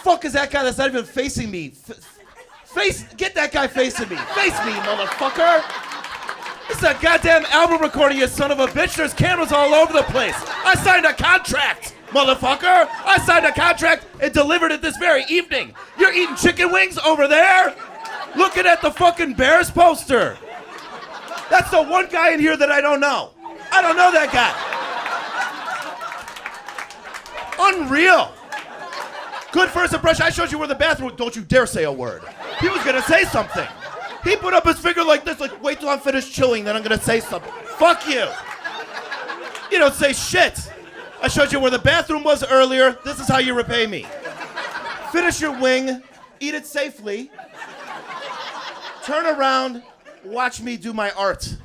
fuck is that guy that's not even facing me? Get that guy facing me. Face me, motherfucker. This is a goddamn album recording, you son of a bitch. There's cameras all over the place. I signed a contract, motherfucker. I signed a contract and delivered it this very evening. You're eating chicken wings over there? Looking at the fucking Bears poster. That's the one guy in here that I don't know. I don't know that guy. Unreal. Good first impression. I showed you where the bathroom. Don't you dare say a word. He was gonna say something. He put up his finger like this, like, wait till I'm finished chilling, then I'm gonna say something. Fuck you. You don't say shit. I showed you where the bathroom was earlier. This is how you repay me. Finish your wing, eat it safely, turn around, watch me do my art.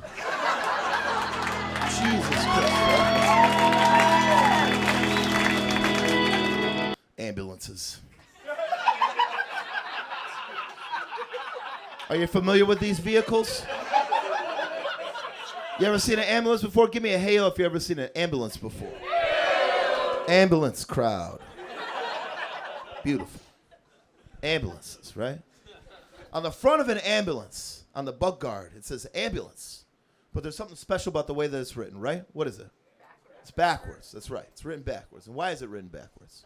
Jesus Christ. Ambulances. Are you familiar with these vehicles? You ever seen an ambulance before? Give me a hail if you ever seen an ambulance before. Ambulance crowd. Beautiful. Ambulances, right? On the front of an ambulance, on the bug guard, it says ambulance. But there's something special about the way that it's written, right? What is it? It's backwards. That's right. It's written backwards. And why is it written backwards?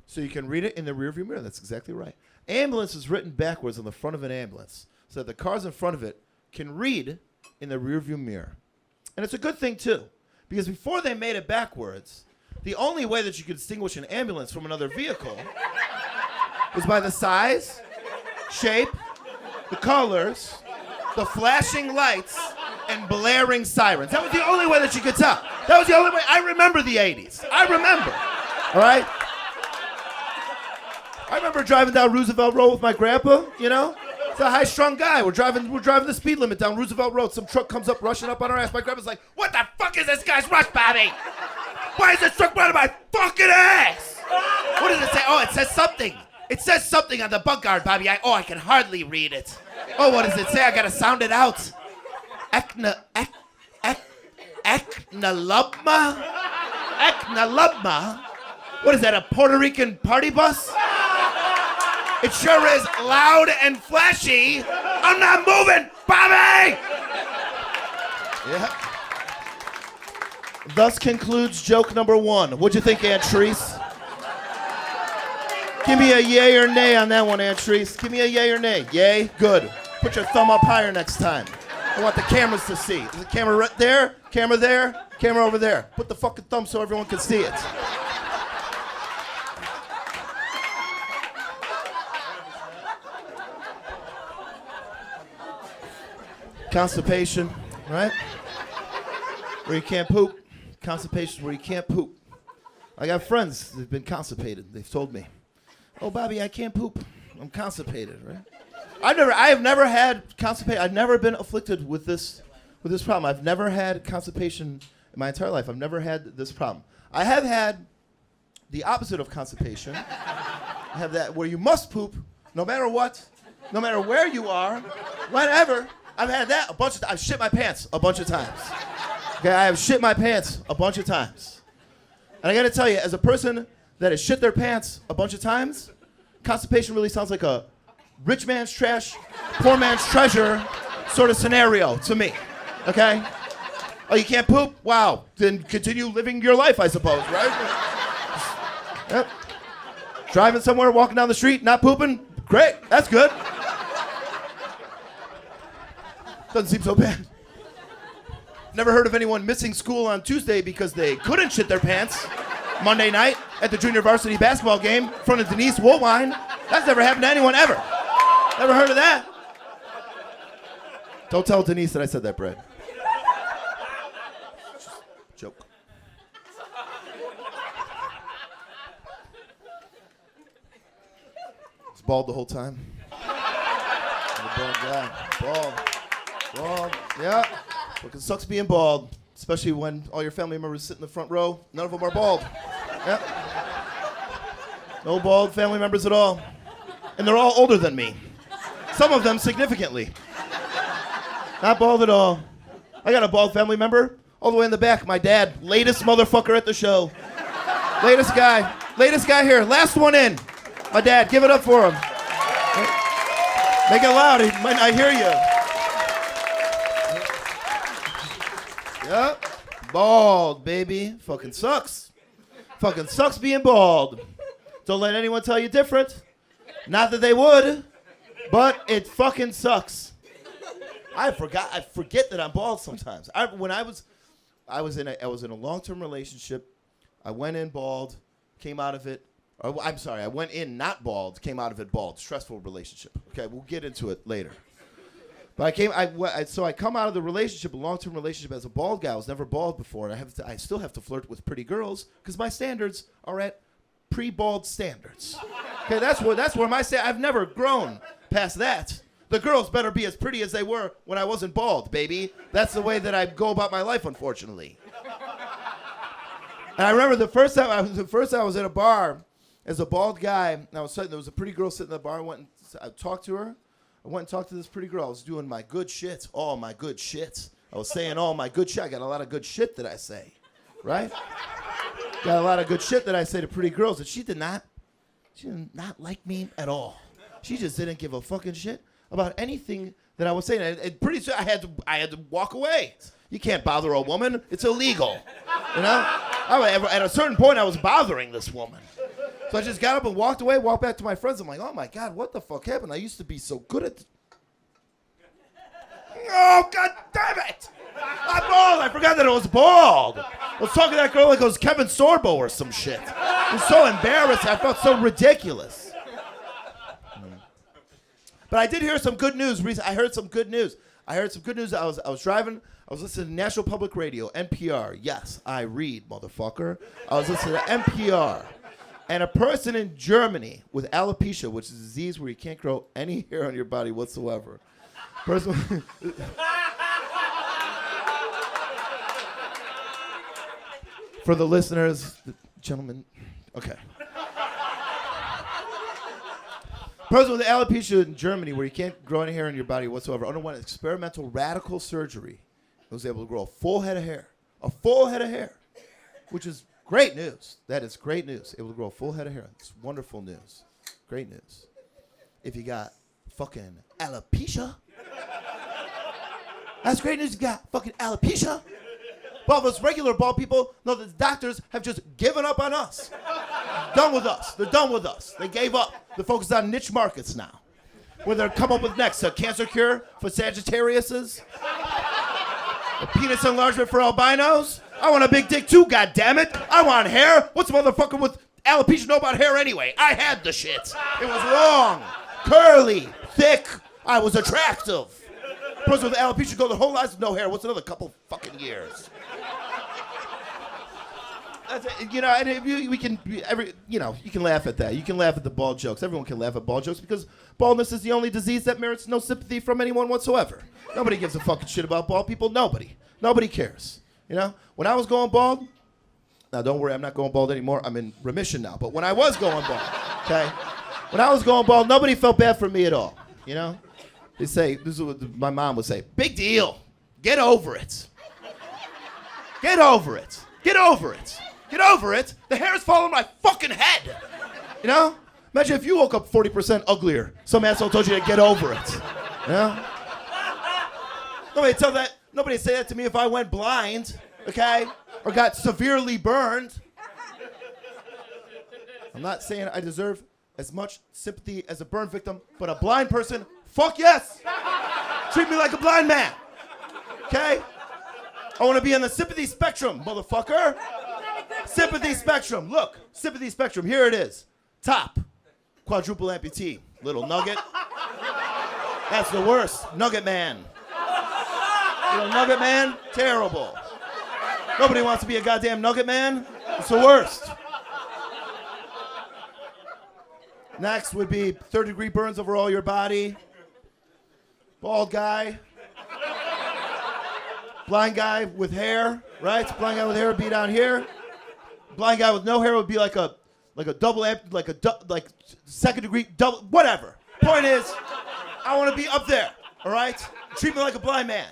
So you can read it in the rearview mirror. That's exactly right. Ambulance is written backwards on the front of an ambulance so that the cars in front of it can read in the rearview mirror. And it's a good thing, too, because before they made it backwards, the only way that you could distinguish an ambulance from another vehicle was by the size, shape, the colors, the flashing lights, and blaring sirens. That was the only way that you could tell. That was the only way. I remember the 80s. I remember. All right? I remember driving down Roosevelt Road with my grandpa, you know? It's a high-strung guy. We're driving the speed limit down Roosevelt Road. Some truck comes up, rushing up on our ass. My grandpa's like, what the fuck is this guy's rush, Bobby? Why is this truck running my fucking ass? What does it say? Oh, it says something. It says something on the bug guard, Bobby. I can hardly read it. Oh, what does it say? I gotta sound it out. Eknalubma? Eknalubma? What is that, a Puerto Rican party bus? It sure is loud and flashy. I'm not moving, Bobby! Yeah. Thus concludes joke number 1. What'd you think, Aunt Therese? Give me a yay or nay on that one, Aunt Therese. Give me a yay or nay. Yay? Good. Put your thumb up higher next time. I want the cameras to see. Is the camera right there? Camera there? Camera over there. Put the fucking thumb so everyone can see it. Constipation, right? Where you can't poop. Constipation is where you can't poop. I got friends that have been constipated. They've told me, oh, Bobby, I can't poop. I'm constipated, right? I have never had constipation. I've never been afflicted with this problem. I've never had constipation in my entire life. I've never had this problem. I have had the opposite of constipation. I have that where you must poop no matter what, no matter where you are, whenever. I've had that a bunch of times. I've shit my pants a bunch of times. Okay, I have shit my pants a bunch of times. And I gotta tell you, as a person that has shit their pants a bunch of times, constipation really sounds like a rich man's trash, poor man's treasure sort of scenario to me, okay? Oh, you can't poop? Wow, then continue living your life, I suppose, right? Yep. Driving somewhere, walking down the street, not pooping? Great, that's good. Doesn't seem so bad. Never heard of anyone missing school on Tuesday because they couldn't shit their pants Monday night at the junior varsity basketball game in front of Denise Woolwine. That's never happened to anyone ever. Never heard of that. Don't tell Denise that I said that, Brad. Joke. He's bald the whole time. I'm a bald guy. Bald. Yeah. Fucking sucks being bald, especially when all your family members sit in the front row. None of them are bald. Yep. No bald family members at all. And they're all older than me. Some of them significantly. Not bald at all. I got a bald family member all the way in the back. My dad, latest motherfucker at the show. Latest guy here. Last one in. My dad, give it up for him. Make it loud, he might not hear you. Yep. Bald, baby. Fucking sucks. Fucking sucks being bald. Don't let anyone tell you different. Not that they would, but it fucking sucks. I forget that I'm bald sometimes. I was in a long-term relationship. I went in bald, came out of it. I'm sorry, I went in not bald, came out of it bald. Stressful relationship. Okay, we'll get into it later. But I come out of the relationship, a long-term relationship, as a bald guy. I was never bald before, and I still have to flirt with pretty girls because my standards are at pre-bald standards. Okay, that's where my I've never grown past that. The girls better be as pretty as they were when I wasn't bald, baby. That's the way that I go about my life, unfortunately. And I remember the first time I was at a bar as a bald guy, and there was a pretty girl sitting in the bar. I talked to her. I went and talked to this pretty girl. I was doing my good shit, all my good shit. I was saying all my good shit. I got a lot of good shit that I say, right? Got a lot of good shit that I say to pretty girls, and she did not like me at all. She just didn't give a fucking shit about anything that I was saying. And pretty soon I had to walk away. You can't bother a woman. It's illegal. You know? At a certain point, I was bothering this woman. So I just got up and walked away, walked back to my friends. I'm like, oh my God, what the fuck happened? I used to be so good at Oh, God damn it! I'm bald. I forgot that I was bald. I was talking to that girl like it was Kevin Sorbo or some shit. It was so embarrassing. I felt so ridiculous. But I did hear some good news. I heard some good news. I was driving. I was listening to National Public Radio, NPR. Yes, I read, motherfucker. I was listening to NPR. And a person in Germany with alopecia, which is a disease where you can't grow any hair on your body whatsoever. For the listeners, the gentlemen, okay. Person with alopecia in Germany, where you can't grow any hair on your body whatsoever, underwent experimental radical surgery. He was able to grow a full head of hair, which is great news. That is great news. Able to grow a full head of hair. It's wonderful news. Great news. If you got fucking alopecia, that's great news. You got fucking alopecia. Well, those regular bald people, no, the doctors have just given up on us. Done with us. They're done with us. They gave up. They're focused on niche markets now. Where they're come up with next a cancer cure for Sagittariuses, a penis enlargement for albinos. I want a big dick too, goddammit. I want hair. What's a motherfucker with alopecia know about hair anyway? I had the shit. It was long, curly, thick. I was attractive. Person with alopecia go their whole lives with no hair. What's another couple fucking years? That's it. You know, and we can you can laugh at that. You can laugh at the bald jokes. Everyone can laugh at bald jokes because baldness is the only disease that merits no sympathy from anyone whatsoever. Nobody gives a fucking shit about bald people. Nobody cares. You know, when I was going bald, now don't worry, I'm not going bald anymore. I'm in remission now. But when I was going bald, okay, when I was going bald, nobody felt bad for me at all. You know, they say, this is what my mom would say: big deal, get over it. Get over it. Get over it. Get over it. The hair's falling on my fucking head. You know? Imagine if you woke up 40% uglier. Some asshole told you to get over it. You know? Nobody say that to me if I went blind, okay? Or got severely burned. I'm not saying I deserve as much sympathy as a burn victim, but a blind person, fuck yes. Treat me like a blind man. Okay? I want to be on the sympathy spectrum, motherfucker. Sympathy spectrum. Look, sympathy spectrum. Here it is. Top, quadruple amputee. Little nugget. That's the worst. Nugget man. Little nugget man, terrible. Nobody wants to be a goddamn nugget man. It's the worst. Next would be third-degree burns over all your body. Bald guy. Blind guy with hair, right? Blind guy with hair would be down here. Blind guy with no hair would be like a double like second degree double, whatever. Point is, I want to be up there, all right? Treat me like a blind man.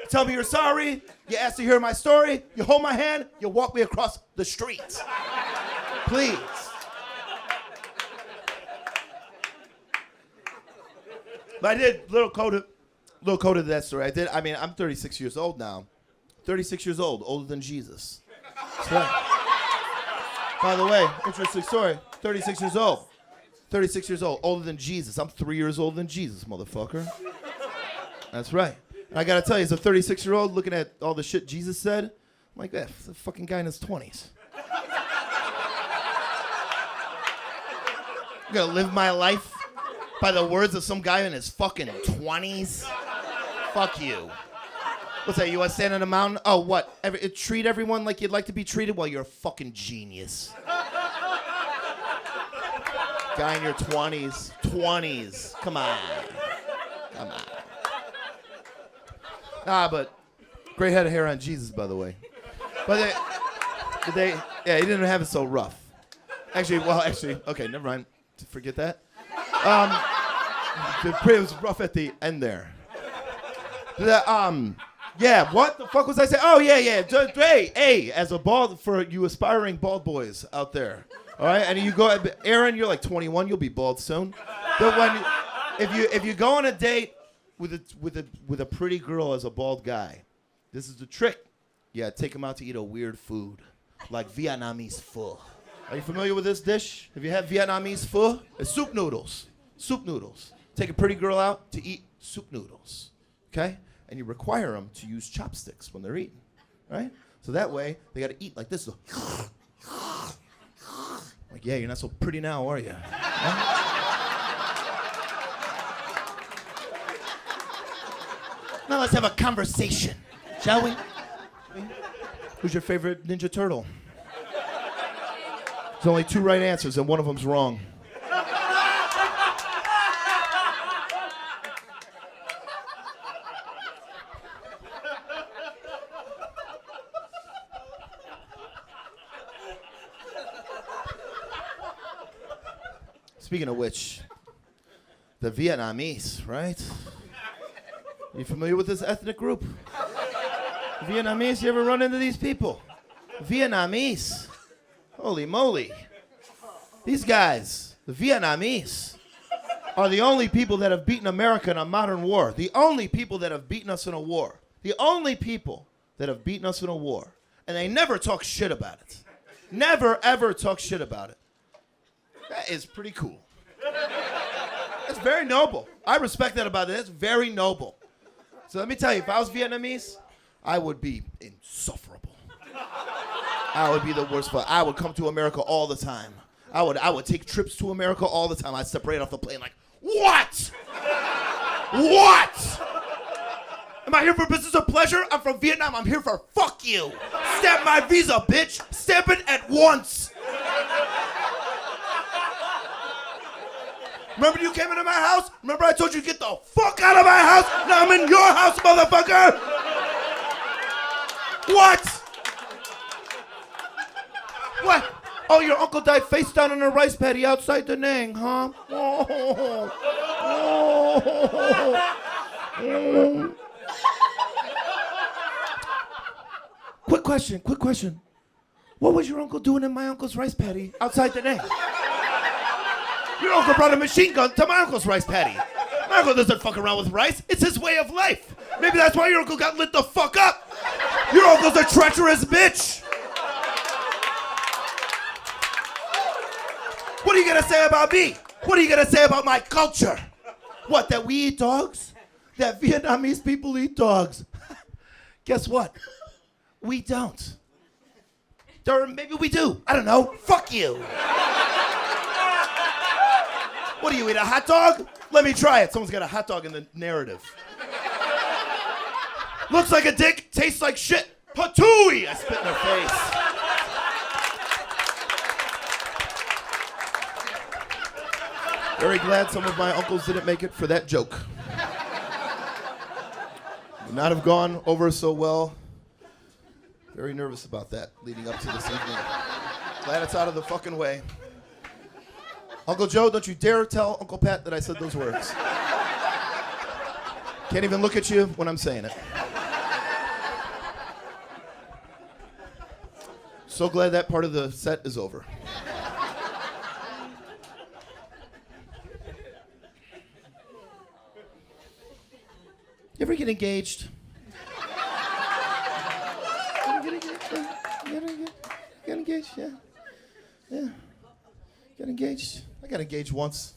Tell me you're sorry. You ask to hear my story. You hold my hand. You walk me across the street. Please. But I did little code to that story. I'm 36 years old now. 36 years old, older than Jesus. That's right. By the way, interesting story. 36 years old. 36 years old, older than Jesus. I'm 3 years older than Jesus, motherfucker. That's right. And I gotta tell you, as a 36-year-old looking at all the shit Jesus said, I'm like, that's a fucking guy in his 20s. I'm gonna live my life by the words of some guy in his fucking 20s? Fuck you. What's that, you want to stand on a mountain? Oh, what? Treat everyone like you'd like to be treated? Well, you're a fucking genius. Guy in your 20s. 20s. Come on. Come on. But great head of hair on Jesus, by the way. But he didn't have it so rough. Actually, okay, never mind. Forget that. It was rough at the end there. Yeah, what the fuck was I saying? Oh, yeah. Hey, as a bald, for you aspiring bald boys out there, all right? And you go, Aaron, you're like 21, you'll be bald soon. But if you go on a date with a pretty girl as a bald guy, this is the trick. Yeah, take them out to eat a weird food, like Vietnamese pho. Are you familiar with this dish? Have you had Vietnamese pho? It's soup noodles. Soup noodles. Take a pretty girl out to eat soup noodles, okay? And you require them to use chopsticks when they're eating, right? So that way, they got to eat like this. Like, yeah, you're not so pretty now, are you? Huh? Now let's have a conversation, shall we? Who's your favorite Ninja Turtle? There's only 2 right answers, and one of them's wrong. Speaking of which, the Vietnamese, right? You familiar with this ethnic group? Vietnamese, you ever run into these people? Vietnamese. Holy moly. These guys, the Vietnamese, are the only people that have beaten America in a modern war. The only people that have beaten us in a war. The only people that have beaten us in a war. And they never talk shit about it. Never, ever talk shit about it. That is pretty cool. That's very noble. I respect that about it. That's very noble. So let me tell you, if I was Vietnamese, I would be insufferable. I would be the worst. I would come to America all the time. I would take trips to America all the time. I'd step right off the plane like, what? What? Am I here for business or pleasure? I'm from Vietnam. I'm here for fuck you. Stamp my visa, bitch. Stamp it at once. Remember you came into my house? Remember I told you to get the fuck out of my house? Now I'm in your house, motherfucker! What? What? Oh, your uncle died face down in a rice paddy outside Da Nang, huh? Oh. Oh. Quick question. What was your uncle doing in my uncle's rice paddy outside Da Nang? Your uncle brought a machine gun to my uncle's rice paddy. My uncle doesn't fuck around with rice. It's his way of life. Maybe that's why your uncle got lit the fuck up. Your uncle's a treacherous bitch. What are you gonna say about me? What are you gonna say about my culture? What, that we eat dogs? That Vietnamese people eat dogs? Guess what? We don't. Or maybe we do. I don't know. Fuck you. What do you eat, a hot dog? Let me try it. Someone's got a hot dog in the narrative. Looks like a dick, tastes like shit. Patooey! I spit in their face. Very glad some of my uncles didn't make it for that joke. Would not have gone over so well. Very nervous about that leading up to this evening. Glad it's out of the fucking way. Uncle Joe, don't you dare tell Uncle Pat that I said those words. Can't even look at you when I'm saying it. So glad that part of the set is over. get engaged. Get engaged, yeah. Yeah. Get engaged. I got engaged once.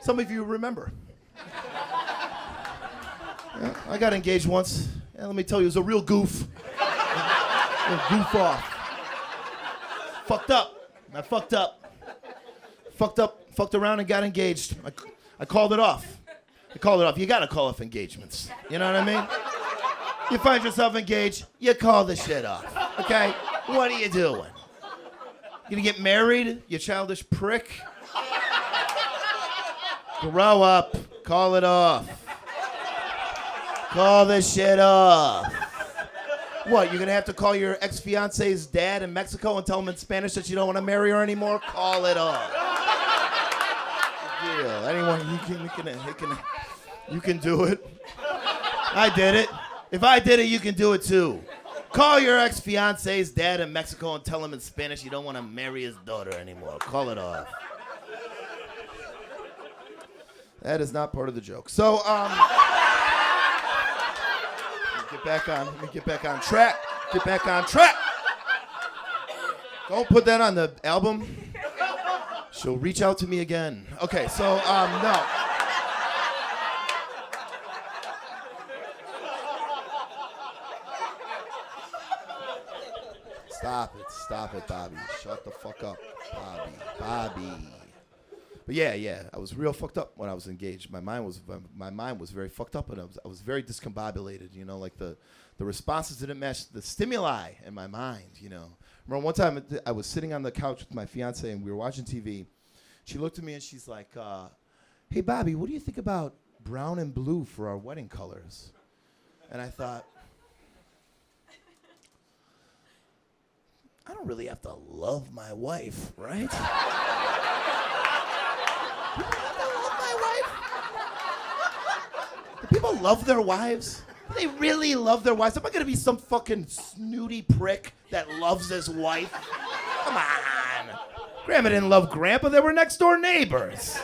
Some of you remember. Yeah, I got engaged once. And let me tell you, it was a real goof. A goof off. Fucked up. I fucked up. Fucked around and got engaged. I called it off. You gotta call off engagements. You know what I mean? You find yourself engaged, you call the shit off. Okay? What are you doing? You gonna get married, you childish prick? Grow up. Call it off. Call this shit off. What, you're gonna have to call your ex-fiance's dad in Mexico and tell him in Spanish that you don't want to marry her anymore? Call it off. Yeah, anyone, you can do it. I did it. If I did it, you can do it too. Call your ex-fiance's dad in Mexico and tell him in Spanish you don't want to marry his daughter anymore. Call it off. That is not part of the joke. So, let me get back on track. Get back on track. Don't put that on the album. She'll reach out to me again. Okay, so, no. Stop it, Bobby. Shut the fuck up, Bobby. But yeah, I was real fucked up when I was engaged. My mind was very fucked up, and I was very discombobulated. You know, like the responses didn't match the stimuli in my mind. You know, remember one time I was sitting on the couch with my fiance, and we were watching TV. She looked at me and she's like, "Hey, Bobby, what do you think about brown and blue for our wedding colors?" And I thought, I don't really have to love my wife, right? Do people love their wives? Do they really love their wives? Am I gonna be some fucking snooty prick that loves his wife? Come on. Grandma didn't love Grandpa. They were next door neighbors.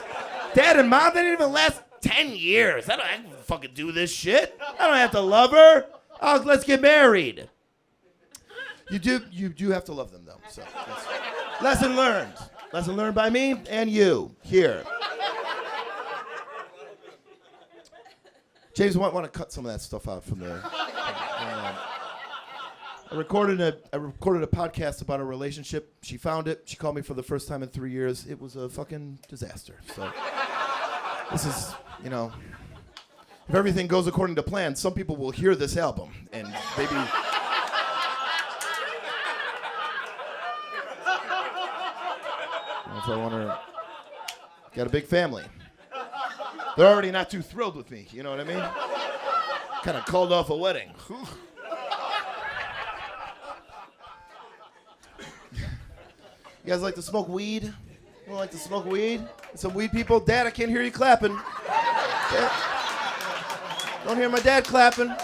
Dad and Mom, they didn't even last 10 years. I don't fucking do this shit. I don't have to love her. Oh, let's get married. You do have to love them, though. So, lesson learned. Lesson learned by me and you here. James, want to cut some of that stuff out from there. I recorded a podcast about a relationship. She found it. She called me for the first time in 3 years. It was a fucking disaster. So this is, you know, if everything goes according to plan, some people will hear this album and maybe. If I want to, got a big family. They're already not too thrilled with me, you know what I mean? Kind of called off a wedding. You guys like to smoke weed? You like to smoke weed? Some weed people? Dad, I can't hear you clapping. Dad. Don't hear my dad clapping. All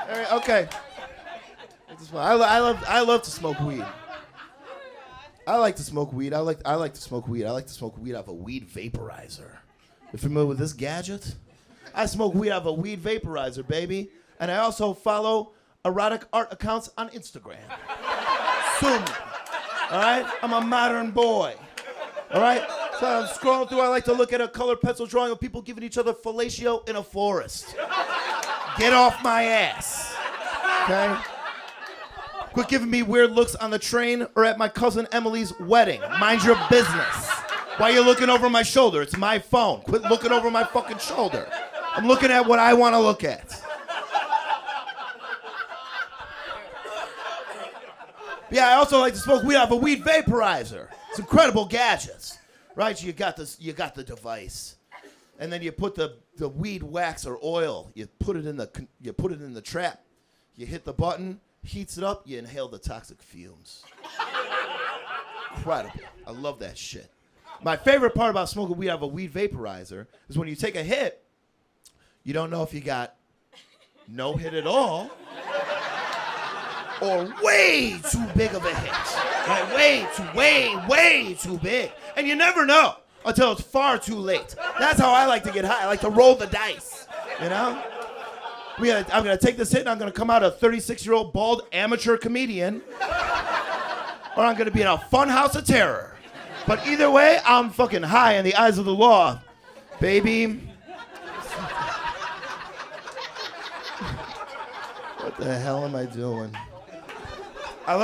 right, okay. I love to smoke weed. I like to smoke weed. I like to smoke weed. I like to smoke weed off a weed vaporizer. You familiar with this gadget? I smoke weed off a weed vaporizer, baby. And I also follow erotic art accounts on Instagram. Sue me. All right? I'm a modern boy. All right? So I'm scrolling through. I like to look at a colored pencil drawing of people giving each other fellatio in a forest. Get off my ass. Okay? Quit giving me weird looks on the train or at my cousin Emily's wedding. Mind your business. Why are you looking over my shoulder? It's my phone. Quit looking over my fucking shoulder. I'm looking at what I want to look at. Yeah, I also like to smoke weed off a weed vaporizer. It's incredible gadgets, right? You got the device, and then you put the weed wax or oil. You put it in the trap. You hit the button. Heats it up, you inhale the toxic fumes. Incredible. I love that shit. My favorite part about smoking weed out of a weed vaporizer is when you take a hit, you don't know if you got no hit at all or way too big of a hit. Right? Way too big. And you never know until it's far too late. That's how I like to get high. I like to roll the dice, you know? I'm gonna take this hit and I'm gonna come out a 36-year-old bald amateur comedian, or I'm gonna be in a fun house of terror. But either way, I'm fucking high in the eyes of the law, baby. What the hell am I doing?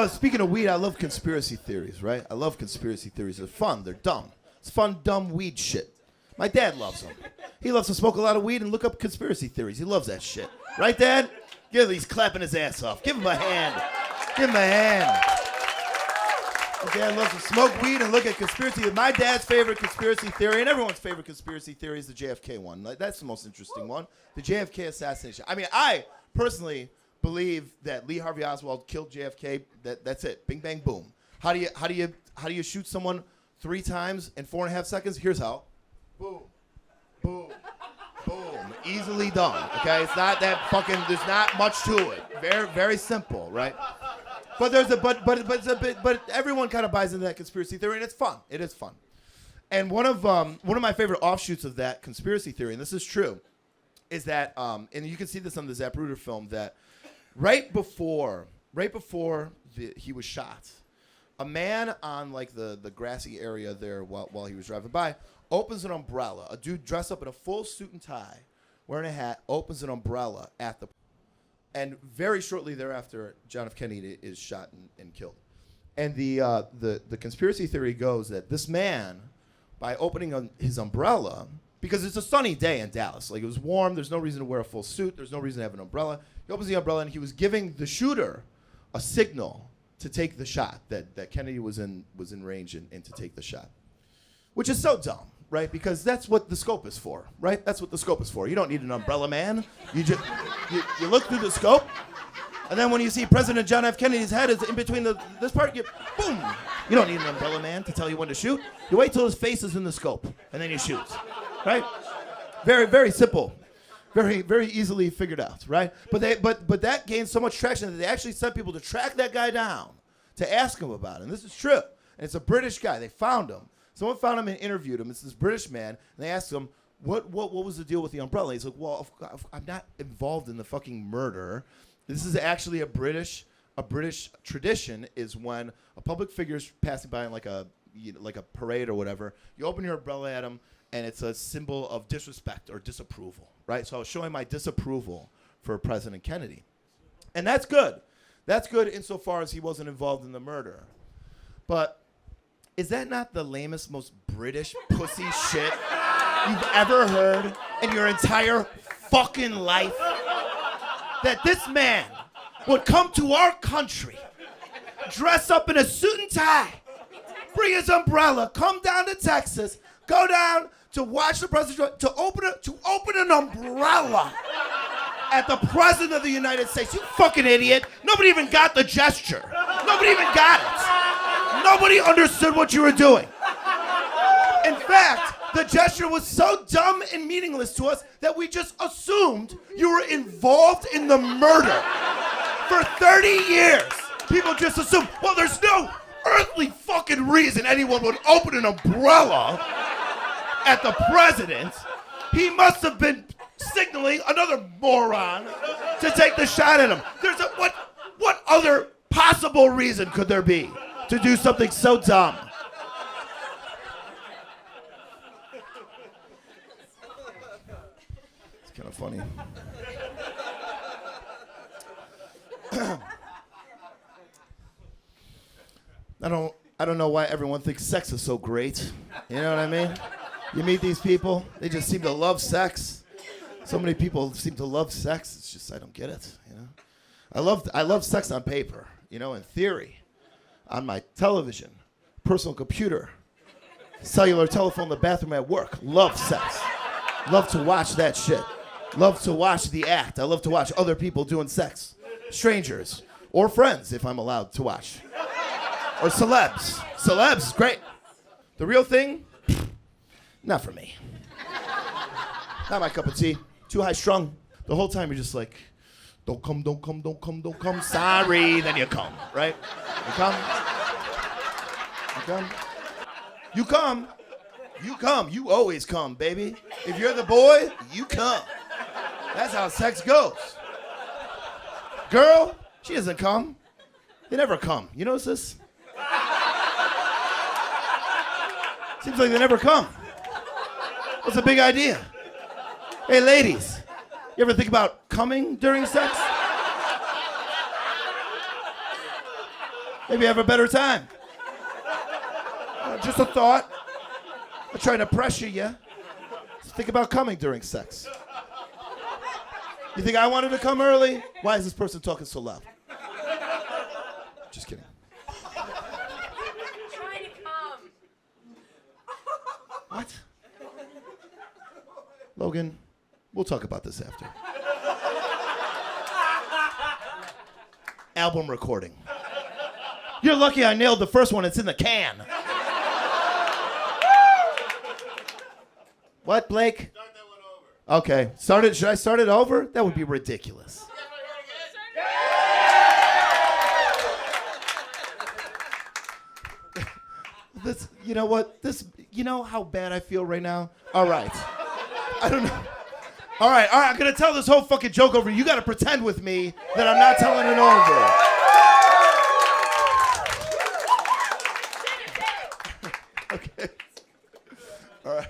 Speaking of weed, I love conspiracy theories, right? I love conspiracy theories. They're fun. They're dumb. It's fun, dumb weed shit. My dad loves them. He loves to smoke a lot of weed and look up conspiracy theories. He loves that shit. Right, Dad? He's clapping his ass off. Give him a hand. Give him a hand. My dad loves to smoke weed and look at conspiracy. My dad's favorite conspiracy theory, and everyone's favorite conspiracy theory, is the JFK one. Like, that's the most interesting one. The JFK assassination. I mean, I personally believe that Lee Harvey Oswald killed JFK. That's it. Bing, bang, boom. How do you shoot someone 3 times in 4.5 seconds? Here's how. Boom, boom, boom. Easily done. Okay, it's not that fucking. There's not much to it. Very, very simple, right? But but everyone kind of buys into that conspiracy theory, and it's fun. It is fun. And one of my favorite offshoots of that conspiracy theory, and this is true, is that and you can see this on the Zapruder film, that right before he was shot, a man on like the grassy area there while he was driving by opens an umbrella. A dude dressed up in a full suit and tie, wearing a hat, opens an umbrella at the. And very shortly thereafter, John F. Kennedy is shot and killed. And the conspiracy theory goes that this man, by opening his umbrella, because it's a sunny day in Dallas, like it was warm, there's no reason to wear a full suit, there's no reason to have an umbrella. He opens the umbrella and he was giving the shooter a signal to take the shot, that Kennedy was in range and to take the shot. Which is so dumb, right? Because that's what the scope is for, right? That's what the scope is for. You don't need an umbrella, man. You just you look through the scope, and then when you see President John F. Kennedy's head is in between this part, boom. You don't need an umbrella, man, to tell you when to shoot. You wait till his face is in the scope, and then you shoot, right? Very, very simple. Very, very easily figured out, right? But that gained so much traction that they actually sent people to track that guy down, to ask him about it. And this is true. And it's a British guy. They found him. Someone found him and interviewed him. It's this British man, and they asked him, what was the deal with the umbrella? He's like, well, I'm not involved in the fucking murder. This is actually a British tradition, is when a public figure's passing by in like a parade or whatever, you open your umbrella at him, and it's a symbol of disrespect or disapproval, right? So I was showing my disapproval for President Kennedy. And that's good. That's good insofar as he wasn't involved in the murder. But is that not the lamest, most British pussy shit you've ever heard in your entire fucking life? That this man would come to our country, dress up in a suit and tie, bring his umbrella, come down to Texas, go down to watch the president, to open an umbrella at the president of the United States. You fucking idiot. Nobody even got the gesture. Nobody even got it. Nobody understood what you were doing. In fact, the gesture was so dumb and meaningless to us that we just assumed you were involved in the murder. For 30 years, people just assumed, well, there's no earthly fucking reason anyone would open an umbrella at the president. He must have been signaling another moron to take the shot at him. What other possible reason could there be to do something so dumb? It's kind of funny. I don't know why everyone thinks sex is so great. You know what I mean? You meet these people, they just seem to love sex. So many people seem to love sex. It's just, I don't get it, you know? I love sex on paper, you know, in theory. On my television, personal computer, cellular telephone in the bathroom at work. Love sex. Love to watch that shit. Love to watch the act. I love to watch other people doing sex. Strangers. Or friends, if I'm allowed to watch. Or celebs. Celebs, great. The real thing, not for me. Not my cup of tea. Too high strung. The whole time you're just like, don't come, don't come, don't come, don't come. Sorry, then you come, right? You come. You come. You come. You come. You always come, baby. If you're the boy, you come. That's how sex goes. Girl, she doesn't come. They never come. You notice this? Seems like they never come. What's a big idea? Hey, ladies, you ever think about coming during sex? Maybe have a better time. Just a thought. I'm trying to pressure you. Think about coming during sex. You think I wanted to come early? Why is this person talking so loud? Just kidding. Trying to come. What? Logan, we'll talk about this after. Album recording. You're lucky I nailed the first one. It's in the can. What, Blake? Start that one over. Okay. Should I start it over? That would be ridiculous. You know what? You know how bad I feel right now? All right. I don't know. All right. I'm going to tell this whole fucking joke over. You got to pretend with me that I'm not telling it over. Okay. All right.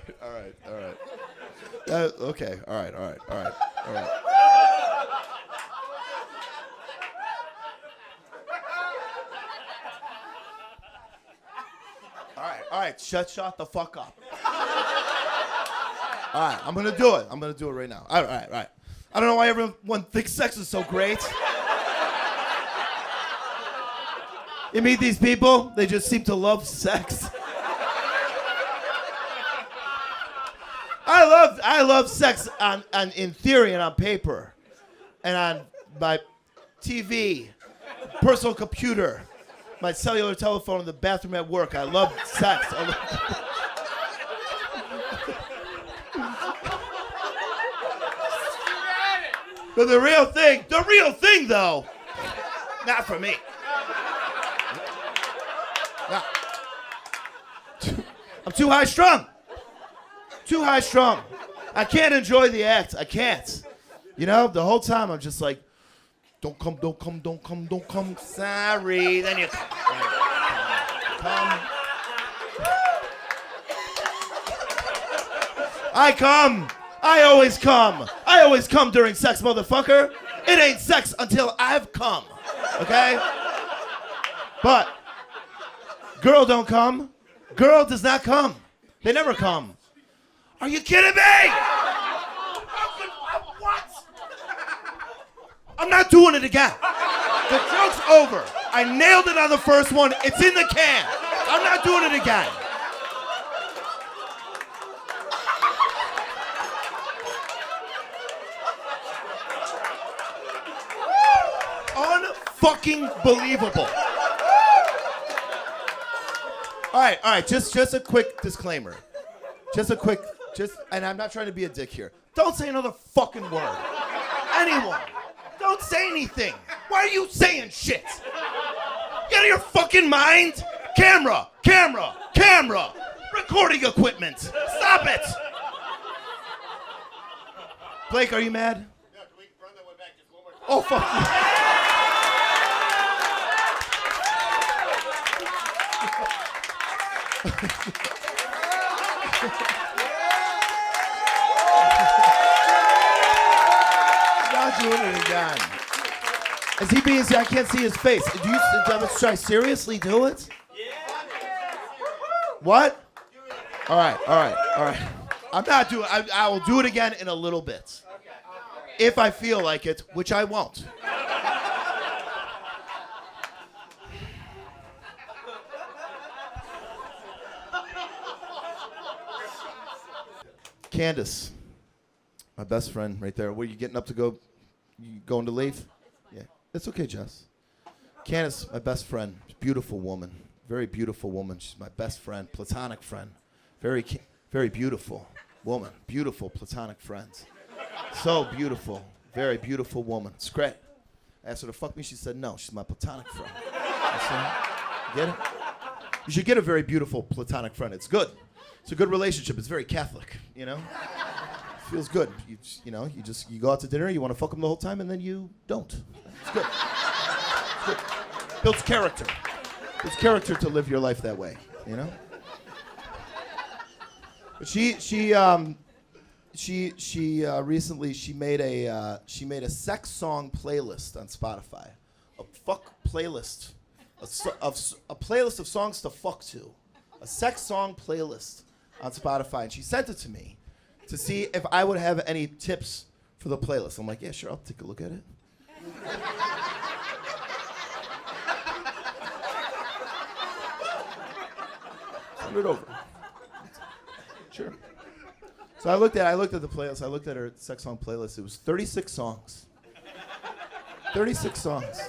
Okay. All right. All right. Shut the fuck up. All right. I'm gonna do it right now. All right. I don't know why everyone thinks sex is so great. You meet these people, they just seem to love sex. I love sex in theory and on paper, and on my TV, personal computer, my cellular telephone in the bathroom at work. I love sex. But the real thing though, not for me. No. I'm too high strung. I can't enjoy the act. I can't. You know, the whole time I'm just like, don't come. Sorry. Then you come. I come. I always come during sex, motherfucker. It ain't sex until I've come. Okay? But girl don't come. Girl does not come. They never come. Are you kidding me? What? I'm not doing it again. The joke's over. I nailed it on the first one. It's in the can. I'm not doing it again. Unfucking believable. All right. Just a quick disclaimer. And I'm not trying to be a dick here. Don't say another fucking word. Anyone. Don't say anything. Why are you saying shit? You out of your fucking mind? Camera. Recording equipment. Stop it. Blake, are you mad? No, can we run that one back just one more time? Oh, fuck you. Not doing it again. Is he being? I can't see his face. Should I seriously do it? What? All right. I'm not doing. I will do it again in a little bit, if I feel like it, which I won't. Candace, my best friend right there. Were you getting up to go? You going to leave? Yeah. That's okay, Jess. Candace, my best friend. Beautiful woman. Very beautiful woman. She's my best friend. Platonic friend. Very beautiful woman. Beautiful platonic friends. So beautiful. Very beautiful woman. It's great. I asked her to fuck me. She said no. She's my platonic friend. Get it? You should get a very beautiful platonic friend. It's good. It's a good relationship. It's very Catholic, you know? Feels good. You go out to dinner, you want to fuck them the whole time, and then you don't. It's good. It's good. Builds character. Builds character to live your life that way, you know? But she recently made a sex song playlist on Spotify, a fuck playlist, a playlist of songs to fuck to, a sex song playlist on Spotify, and she sent it to me to see if I would have any tips for the playlist. I'm like, yeah, sure, I'll take a look at it. Send it over. Sure. So I looked at the playlist. I looked at her sex song playlist. It was 36 songs. 36 songs.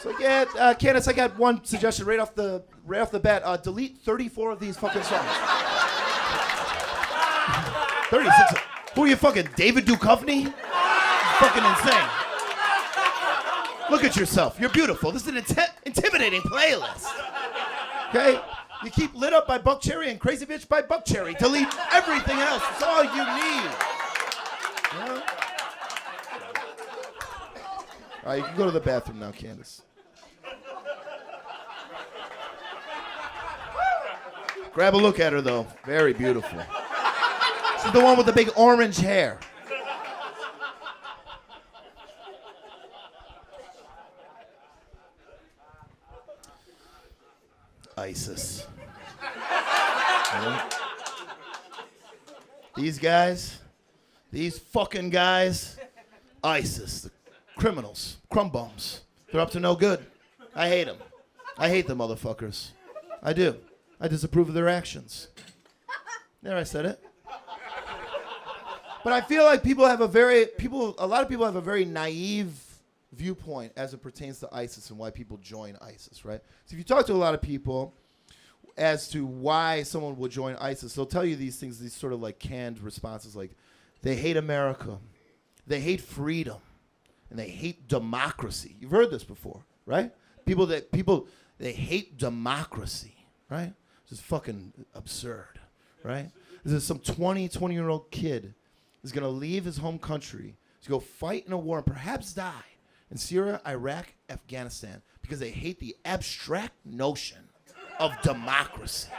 So yeah, Candace, I got one suggestion right off the bat. Delete 34 of these fucking songs. 36. Who are you, fucking David Duchovny? Fucking insane. Look at yourself. You're beautiful. This is an intimidating playlist. Okay? You keep Lit Up by Buckcherry and Crazy Bitch by Buckcherry. Delete everything else. It's all you need. You know? All right, you can go to the bathroom now, Candace. Grab a look at her, though. Very beautiful. She's the one with the big orange hair. ISIS. These guys, these fucking guys, ISIS, the criminals, crumb bums. They're up to no good. I hate them. I hate the motherfuckers. I do. I disapprove of their actions. There, I said it. But I feel like a lot of people have a very naive viewpoint as it pertains to ISIS and why people join ISIS, right? So if you talk to a lot of people as to why someone would join ISIS, they'll tell you these things, these sort of like canned responses, like they hate America, they hate freedom, and they hate democracy. You've heard this before, right? They hate democracy, right? This is fucking absurd, right? This is some 20-year-old kid is going to leave his home country to go fight in a war and perhaps die in Syria, Iraq, Afghanistan because they hate the abstract notion of democracy,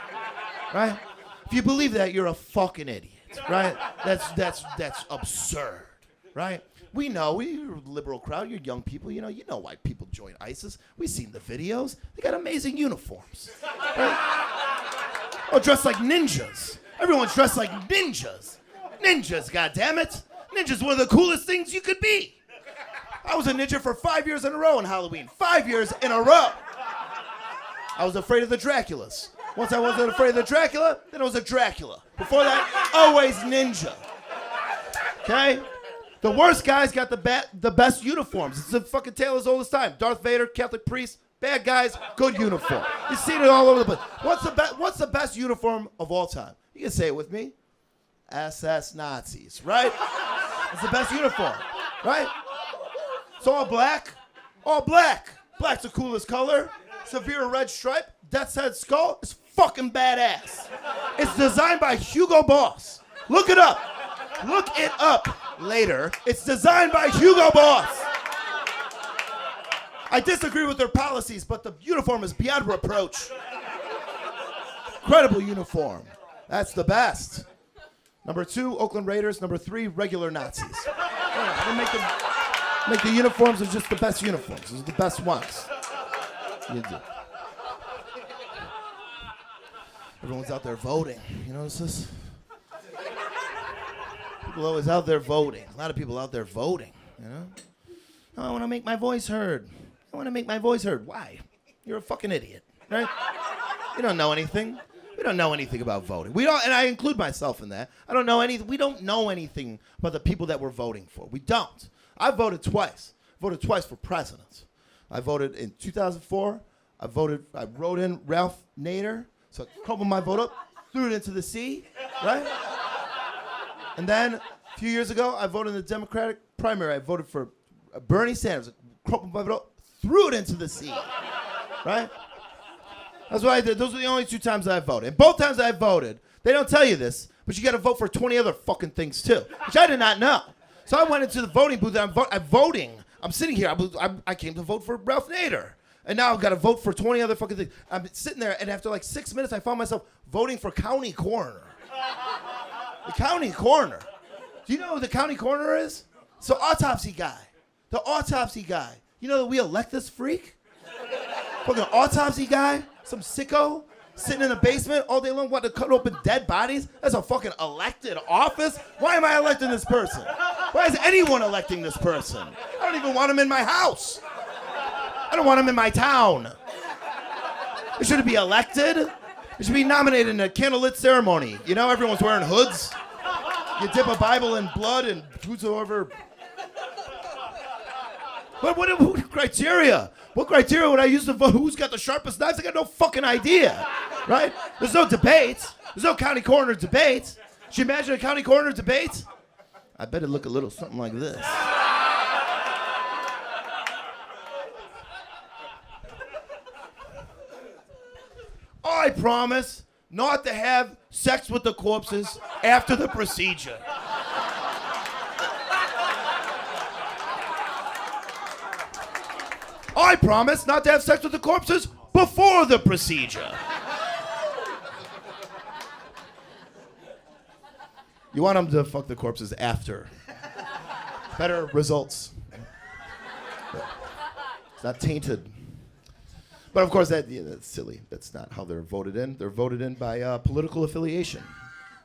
right? If you believe that, you're a fucking idiot, right? That's absurd, right? We know, we're a liberal crowd, you're young people, you know why people join ISIS. We've seen the videos. They got amazing uniforms, right? Oh, dressed like ninjas. Everyone's dressed like ninjas. Ninjas, goddammit. Ninja's one of the coolest things you could be. I was a ninja for 5 years in a row on Halloween. 5 years in a row. I was afraid of the Draculas. Once I wasn't afraid of the Dracula, then I was a Dracula. Before that, always ninja. Okay? The worst guys got the best uniforms. It's the fucking tale as old as time. Darth Vader, Catholic priest, bad guys, good uniform. You've seen it all over the place. What's the best uniform of all time? You can say it with me. SS Nazis, right? It's the best uniform, right? It's all black. All black. Black's the coolest color. Severe red stripe. Death's head skull. It's fucking badass. It's designed by Hugo Boss. Look it up. Look it up later. It's designed by Hugo Boss. I disagree with their policies, but the uniform is beyond reproach. Incredible uniform. That's the best. Number 2, Oakland Raiders. Number 3, regular Nazis. They make the uniforms as just the best uniforms. Those are the best ones. You do. Everyone's out there voting. You notice this? People always out there voting. A lot of people out there voting, you know? Oh, I want to make my voice heard. I want to make my voice heard. Why? You're a fucking idiot, right? You don't know anything. We don't know anything about voting. We don't, and I include myself in that. I don't know anything. We don't know anything about the people that we're voting for. We don't. I voted twice. Voted twice for president. I voted in 2004. I wrote in Ralph Nader. So I crumpled my vote up, threw it into the sea, right? And then a few years ago, I voted in the Democratic primary. I voted for Bernie Sanders. I crumpled my vote up, threw it into the sea, right? That's what I did. Those were the only 2 times I voted. And both times I voted, They don't tell you this, but you got to vote for 20 other fucking things too, which I did not know. So I went into the voting booth and I'm voting. I'm sitting here. I came to vote for Ralph Nader. And now I've got to vote for 20 other fucking things. I'm sitting there, and after like 6 minutes, I found myself voting for county coroner. The county coroner. Do you know who the county coroner is? It's the autopsy guy. The autopsy guy. You know that we elect this freak? Fucking autopsy guy? Some sicko? Sitting in the basement all day long wanting to cut open dead bodies? That's a fucking elected office? Why am I electing this person? Why is anyone electing this person? I don't even want him in my house. I don't want him in my town. He shouldn't be elected. He should be nominated in a candlelit ceremony. You know, everyone's wearing hoods. You dip a Bible in blood and whosoever. But what criteria? What criteria would I use to vote? Who's got the sharpest knives? I got no fucking idea, right? There's no debate. There's no county coroner debate. Should you imagine a county coroner debate? I bet it look a little something like this. I promise not to have sex with the corpses after the procedure. I promise not to have sex with the corpses before the procedure. You want them to fuck the corpses after. Better results. It's not tainted. But of course, that's silly. That's not how they're voted in. They're voted in by political affiliation,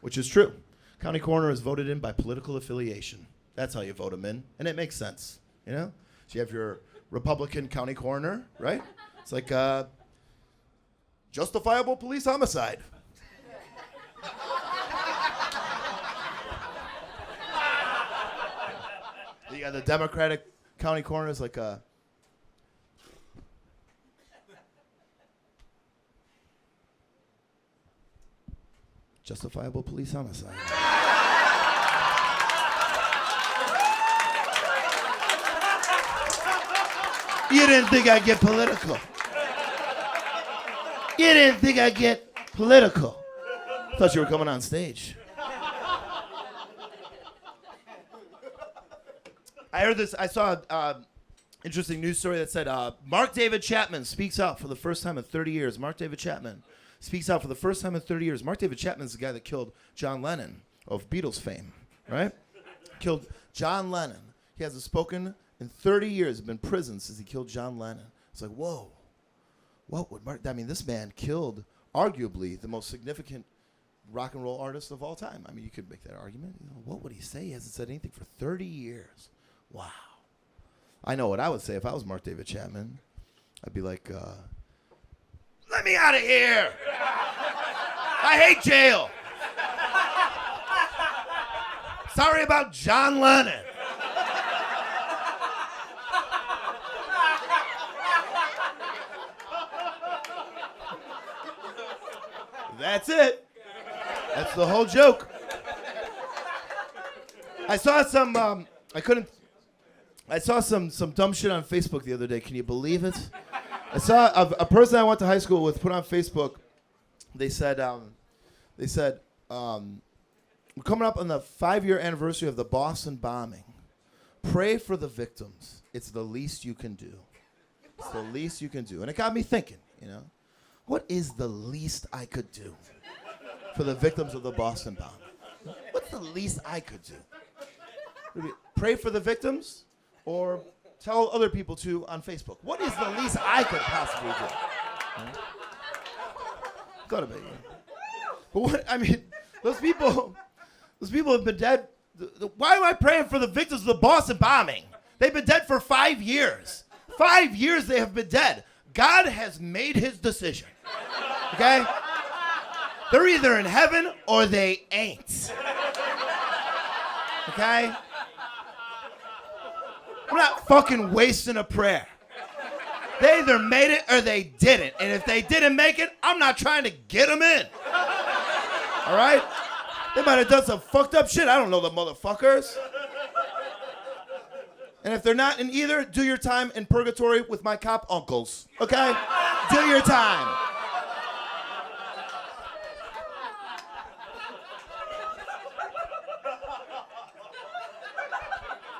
which is true. County coroner is voted in by political affiliation. That's how you vote them in, and it makes sense, you know? So you have your Republican county coroner, right? It's like justifiable police homicide. You got the Democratic county coroner is like justifiable police homicide. You didn't think I'd get political. You didn't think I'd get political. Thought you were coming on stage. I heard this, I saw an interesting news story that said Mark David Chapman speaks out for the first time in 30 years. Mark David Chapman speaks out for the first time in 30 years. Mark David Chapman's the guy that killed John Lennon of Beatles fame, right? Killed John Lennon. He hasn't spoken in 30 years, been in prison since he killed John Lennon. It's like, whoa. What would Mark, I mean, this man killed arguably the most significant rock and roll artist of all time. I mean, you could make that argument. You know, what would he say? He hasn't said anything for 30 years. Wow. I know what I would say if I was Mark David Chapman. I'd be like, let me out of here. I hate jail. Sorry about John Lennon. That's it. That's the whole joke. I saw some, I saw some dumb shit on Facebook the other day. Can you believe it? I saw a person I went to high school with put on Facebook. They said, we're coming up on the 5-year anniversary of the Boston bombing. Pray for the victims. It's the least you can do. It's the least you can do. And it got me thinking, you know, what is the least I could do for the victims of the Boston bombing? What's the least I could do? Pray for the victims or tell other people to on Facebook? What is the least I could possibly do? Thought about it. But what, I mean, those people have been dead. Why am I praying for the victims of the Boston bombing? They've been dead for 5 years. 5 years they have been dead. God has made his decision. Okay? They're either in heaven or they ain't. Okay? I'm not fucking wasting a prayer. They either made it or they didn't. And if they didn't make it, I'm not trying to get them in. All right? They might have done some fucked up shit. I don't know the motherfuckers. And if they're not in either, do your time in purgatory with my cop uncles. Okay? Do your time.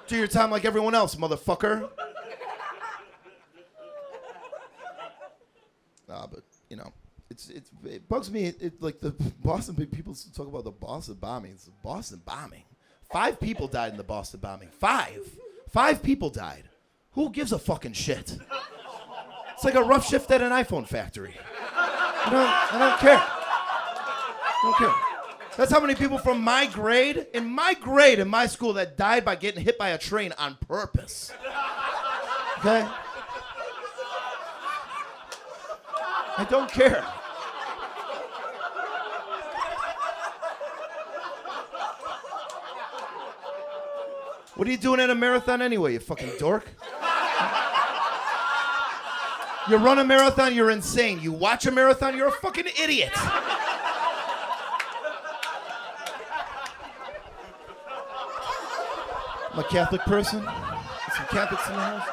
Do your time like everyone else, motherfucker. Nah, but, you know, it bugs me. Like the Boston people talk about the Boston bombings. The Boston bombing. 5 people died in the Boston bombing. 5 people died. Who gives a fucking shit? It's like a rough shift at an iPhone factory. I don't care. I don't care. That's how many people from my grade, in my school, that died by getting hit by a train on purpose. Okay? I don't care. What are you doing at a marathon anyway, you fucking dork? You run a marathon, you're insane. You watch a marathon, you're a fucking idiot. I'm a Catholic person. Some Catholics in the house.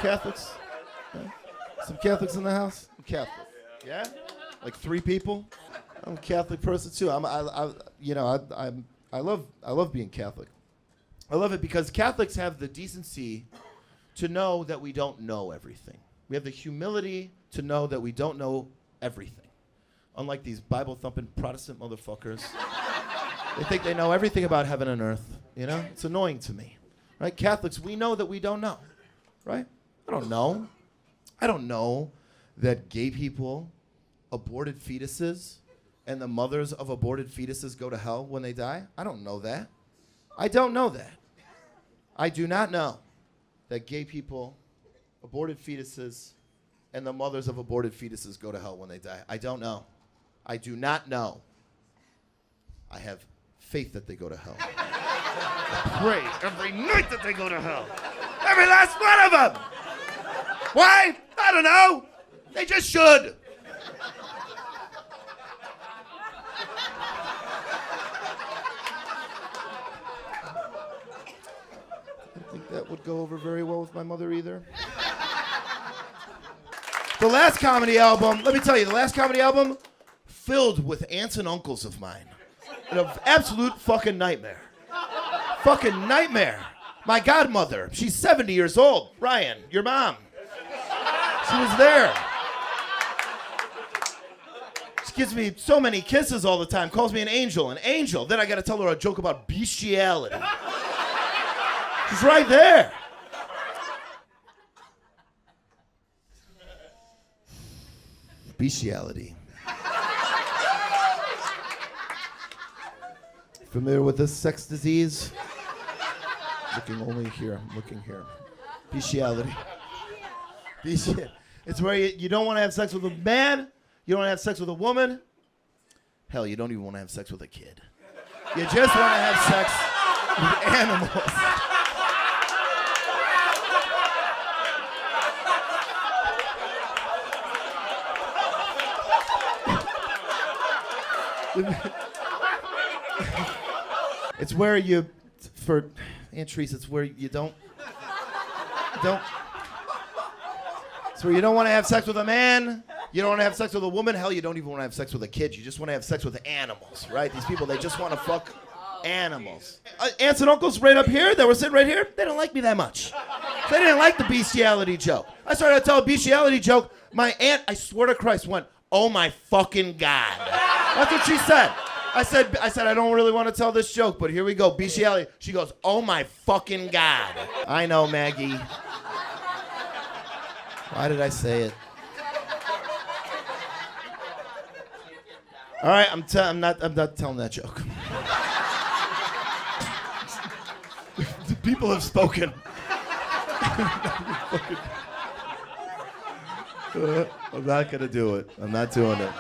Catholics. Yeah. Some Catholics in the house. I'm Catholic. Yeah? Like 3 people. I'm a Catholic person too. I love being Catholic. I love it because Catholics have the decency to know that we don't know everything. We have the humility to know that we don't know everything. Unlike these Bible-thumping Protestant motherfuckers. They think they know everything about heaven and earth. You know? It's annoying to me. Right? Catholics, we know that we don't know. Right? I don't know. I don't know that gay people, aborted fetuses, and the mothers of aborted fetuses go to hell when they die. I don't know that. I don't know that. I do not know that gay people, aborted fetuses, and the mothers of aborted fetuses go to hell when they die. I don't know. I do not know. I have faith that they go to hell. I pray every night that they go to hell. Every last one of them. Why? I don't know. They just should. I think that would go over very well with my mother either. The last comedy album, let me tell you, the last comedy album filled with aunts and uncles of mine. An absolute fucking nightmare. Fucking nightmare. My godmother, she's 70 years old. Ryan, your mom. She was there. She gives me so many kisses all the time, calls me an angel. Then I gotta tell her a joke about bestiality. She's right there. Bestiality. Familiar with this sex disease? Looking only here. I'm looking here. Bestiality. It's where you don't want to have sex with a man. You don't want to have sex with a woman. Hell, you don't even want to have sex with a kid. You just want to have sex with animals. It's where you, for Aunt Teresa, it's where you don't, it's where you don't want to have sex with a man, you don't want to have sex with a woman, hell, you don't even want to have sex with a kid, you just want to have sex with animals, right? These people, they just want to fuck animals. Aunts and uncles right up here that were sitting right here, they don't like me that much. They didn't like the bestiality joke. I started to tell a bestiality joke, my aunt, I swear to Christ, went, "Oh my fucking God." That's what she said. I said, I don't really want to tell this joke, but here we go, bestiality. She goes, "Oh my fucking God." I know, Maggie. Why did I say it? All right, I'm not telling that joke. The people have spoken. I'm not gonna do it. I'm not doing it.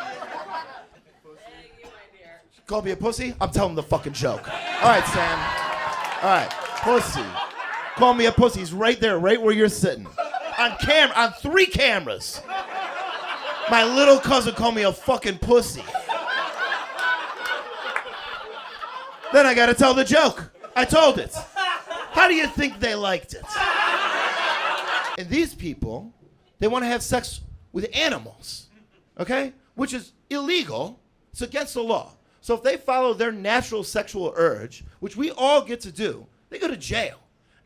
Call me a pussy? I'm telling the fucking joke. All right, Sam. All right, pussy. Call me a pussy. He's right there, right where you're sitting. On 3 cameras. My little cousin called me a fucking pussy. Then I gotta tell the joke. I told it. How do you think they liked it? And these people, they want to have sex with animals, okay? Which is illegal. It's against the law. So if they follow their natural sexual urge, which we all get to do, they go to jail.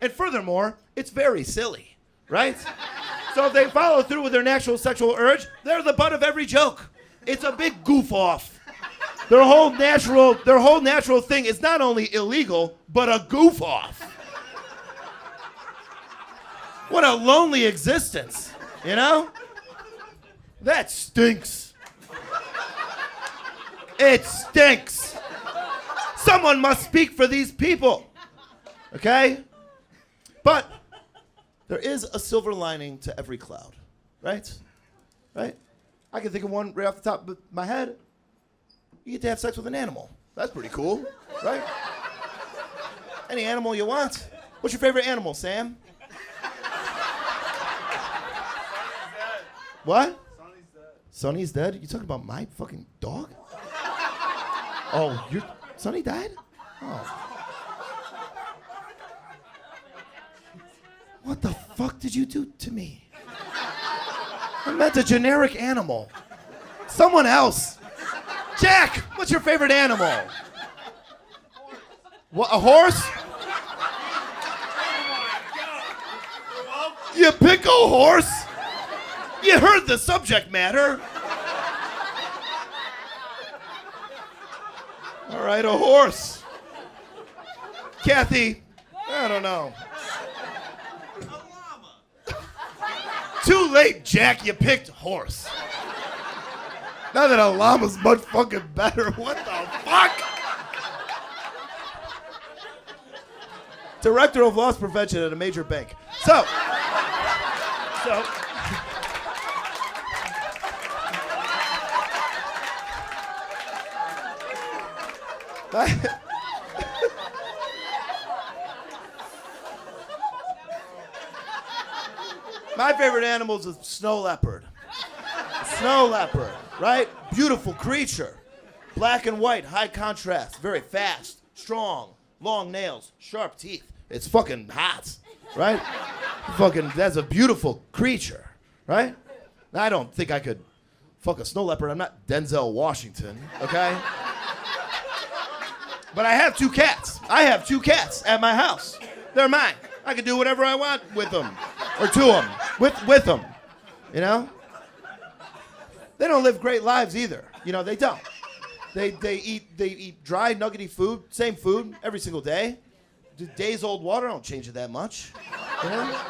And furthermore, it's very silly, right? So if they follow through with their natural sexual urge, they're the butt of every joke. It's a big goof off. Their whole natural thing is not only illegal, but a goof off. What a lonely existence, you know? That stinks. It stinks. Someone must speak for these people, okay? But there is a silver lining to every cloud, right? Right? I can think of one right off the top of my head. You get to have sex with an animal. That's pretty cool, right? Any animal you want. What's your favorite animal, Sam? What? Sonny's dead. Sonny's dead? You talking about my fucking dog? Oh, Sonny died? Oh. What the fuck did you do to me? I meant a generic animal. Someone else. Jack, what's your favorite animal? What, a horse? You pick a horse? You heard the subject matter. All right, a horse. Kathy, I don't know. Too late, Jack, you picked horse. Now that a llama's much fucking better, what the fuck? Director of Loss Prevention at a major bank. So. My favorite animal is a snow leopard. Snow leopard, right? Beautiful creature. Black and white, high contrast, very fast, strong, long nails, sharp teeth. It's fucking hot, right? That's a beautiful creature, right? I don't think I could fuck a snow leopard. I'm not Denzel Washington, okay? But I have two cats. I have two cats at my house. They're mine. I can do whatever I want with them, or to them, with them, you know? They don't live great lives either. You know, they don't. They eat dry, nuggety food, same food every single day. Days old water don't change it that much. You know?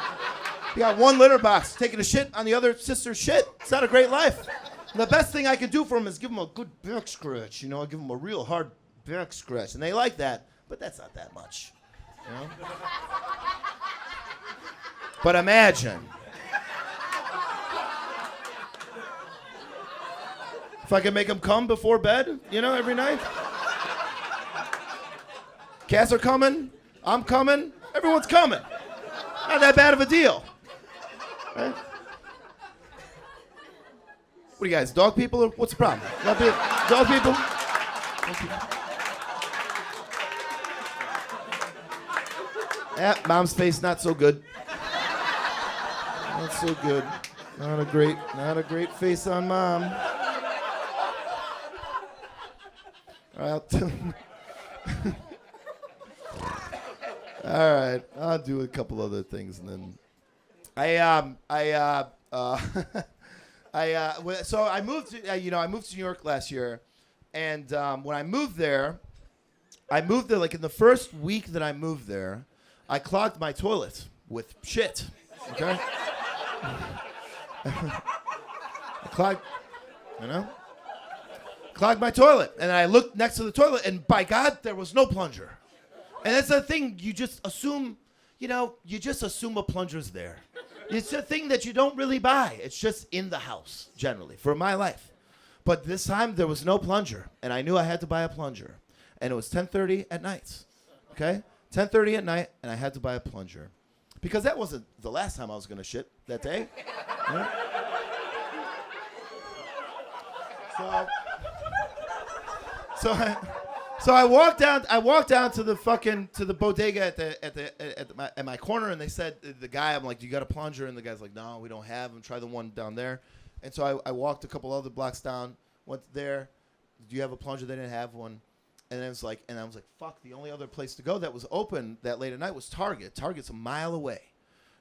You got one litter box taking a shit on the other sister's shit. It's not a great life. And the best thing I can do for them is give them a good back scratch. You know, I give them a real hard back scratch, and they like that, but that's not that much. You know? But imagine if I could make them come before bed, you know, every night. Cats are coming. I'm coming. Everyone's coming. Not that bad of a deal. Right? What are you guys, dog people, or what's the problem? Dog people? Dog people? Yeah, mom's face not so good. Not so good. Not a great face on mom. All right, I'll do a couple other things, and then so I moved to I moved to New York last year, and when I moved there like in the first week that I moved there, I clogged my toilet with shit. Okay, I clogged my toilet, and I looked next to the toilet, and by God, there was no plunger. And that's the thing, you just assume, a plunger's there. It's a thing that you don't really buy. It's just in the house, generally, for my life. But this time, there was no plunger, and I knew I had to buy a plunger. And it was 10:30 at night, okay? 10:30 at night, and I had to buy a plunger. Because that wasn't the last time I was going to shit that day. You know? So I walked down to the bodega at my corner, and they said, the guy, I'm like, do you got a plunger? And the guy's like, no, we don't have them. Try the one down there. And so I walked a couple other blocks down, went there. Do you have a plunger? They didn't have one. And then and I was like, fuck, the only other place to go that was open that late at night was Target. Target's a mile away.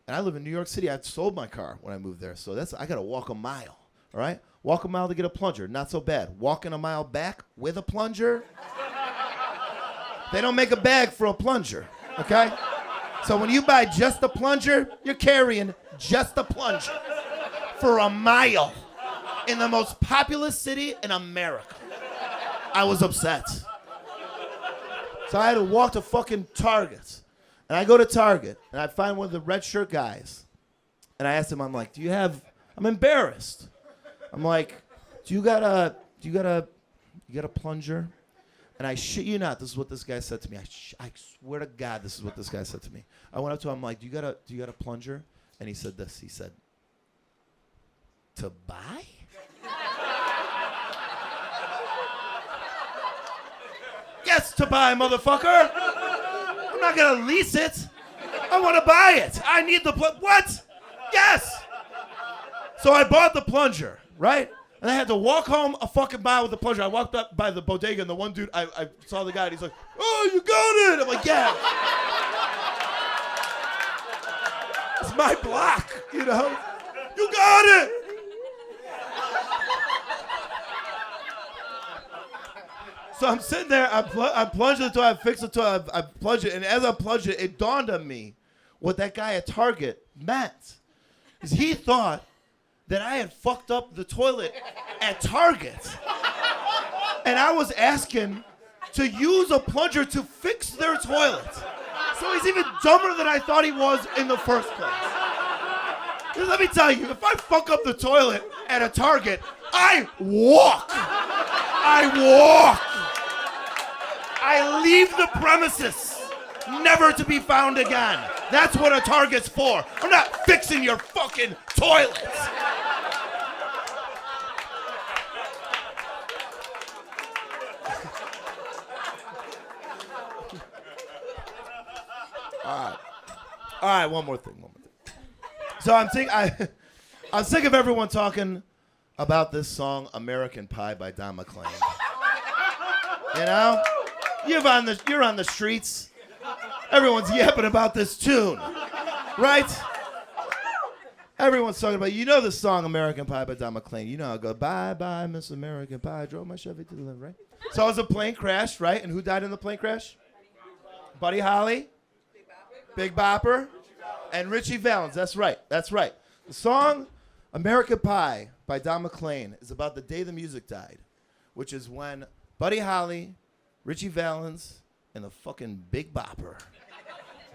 And I live in New York City. I sold my car when I moved there. So I got to walk a mile, all right? Walk a mile to get a plunger. Not so bad. Walking a mile back with a plunger. They don't make a bag for a plunger, okay? So when you buy just a plunger, you're carrying just a plunger for a mile in the most populous city in America. I was upset. So I had to walk to fucking Target. And I go to Target, and I find one of the red shirt guys. And I asked him, I'm like, I'm embarrassed. I'm like, you got a plunger? And I shit you not, this is what this guy said to me. I swear to God, this is what this guy said to me. I went up to him, I'm like, do you got a plunger? And he said this, he said, to buy? Yes, to buy, motherfucker. I'm not gonna lease it. I want to buy it. I need the what? Yes. So I bought the plunger, right? And I had to walk home a fucking mile with the plunger. I walked up by the bodega, and the one dude, I saw the guy, and he's like, oh, you got it. I'm like, yeah. It's my block, you know? You got it. So I'm sitting there, I'm plunging until I fix it, until I plunge it. And as I plunge it, it dawned on me what that guy at Target meant. Because he thought that I had fucked up the toilet at Target. And I was asking to use a plunger to fix their toilet. So he's even dumber than I thought he was in the first place. Because let me tell you, if I fuck up the toilet at a Target, I walk. I leave the premises, never to be found again. That's what a Target's for. I'm not fixing your fucking toilets. All right, one more thing. So I'm sick of everyone talking about this song, American Pie by Don McLean. You know? You're on the streets. Everyone's yapping about this tune, right? Everyone's talking about, this song, American Pie by Don McLean. You know how it goes, bye, bye, Miss American Pie. Drove my Chevy to the left, right? So it was a plane crash, right? And who died in the plane crash? Buddy Holly, Big Bopper, and Richie Valens. That's right. The song, American Pie by Don McLean, is about the day the music died, which is when Buddy Holly, Richie Valens, and the fucking Big Bopper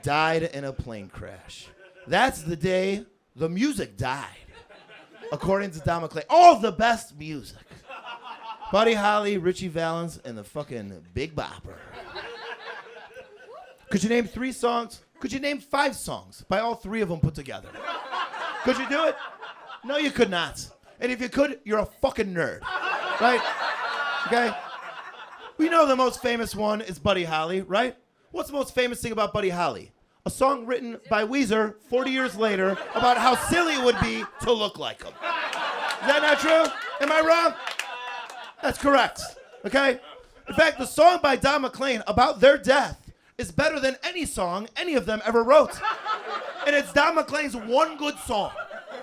died in a plane crash. That's the day the music died, according to Don McLean. All the best music. Buddy Holly, Richie Valens, and the fucking Big Bopper. Could you name 3 songs? Could you name 5 songs by all 3 of them put together? Could you do it? No, you could not. And if you could, you're a fucking nerd. Right? Okay? We know the most famous one is Buddy Holly, right? What's the most famous thing about Buddy Holly? A song written by Weezer 40 years later about how silly it would be to look like him. Is that not true? Am I wrong? That's correct. Okay? In fact, the song by Don McLean about their death is better than any song any of them ever wrote. And it's Don McLean's one good song.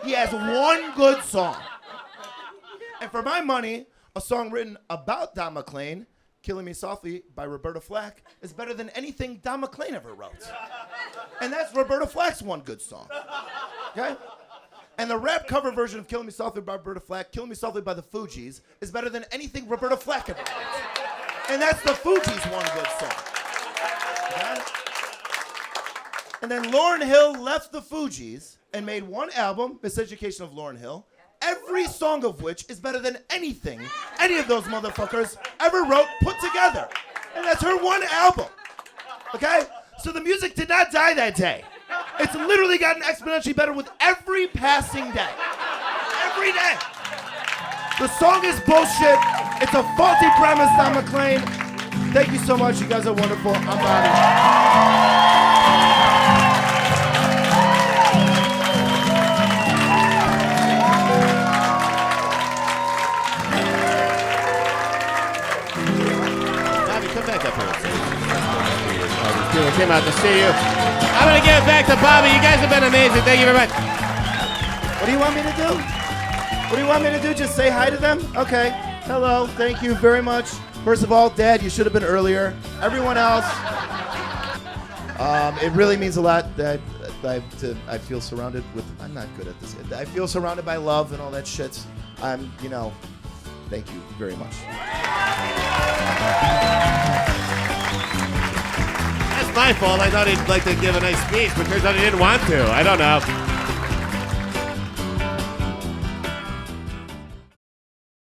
He has one good song. And for my money, a song written about Don McLean, Killing Me Softly by Roberta Flack, is better than anything Don McLean ever wrote. And that's Roberta Flack's one good song. Okay? And the rap cover version of Killing Me Softly by Roberta Flack, Killing Me Softly by the Fugees, is better than anything Roberta Flack ever wrote. And that's the Fugees' one good song. Okay? And then Lauryn Hill left the Fugees and made one album, Miseducation of Lauryn Hill, every song of which is better than anything any of those motherfuckers ever wrote put together. And that's her one album. Okay? So the music did not die that day. It's literally gotten exponentially better with every passing day. Every day. The song is bullshit. It's a faulty premise, Don McLean. Thank you so much. You guys are wonderful. I'm Bobby. Come back up came out to see you. I'm going to give it back to Bobby. You guys have been amazing. Thank you very much. What do you want me to do? What do you want me to do? Just say hi to them? Okay. Hello. Thank you very much. First of all, Dad, you should have been earlier. Everyone else, it really means a lot that I feel surrounded with. I'm not good at this. I feel surrounded by love and all that shit. Thank you very much. That's my fault. I thought he'd like to give a nice speech, but turns out he didn't want to. I don't know.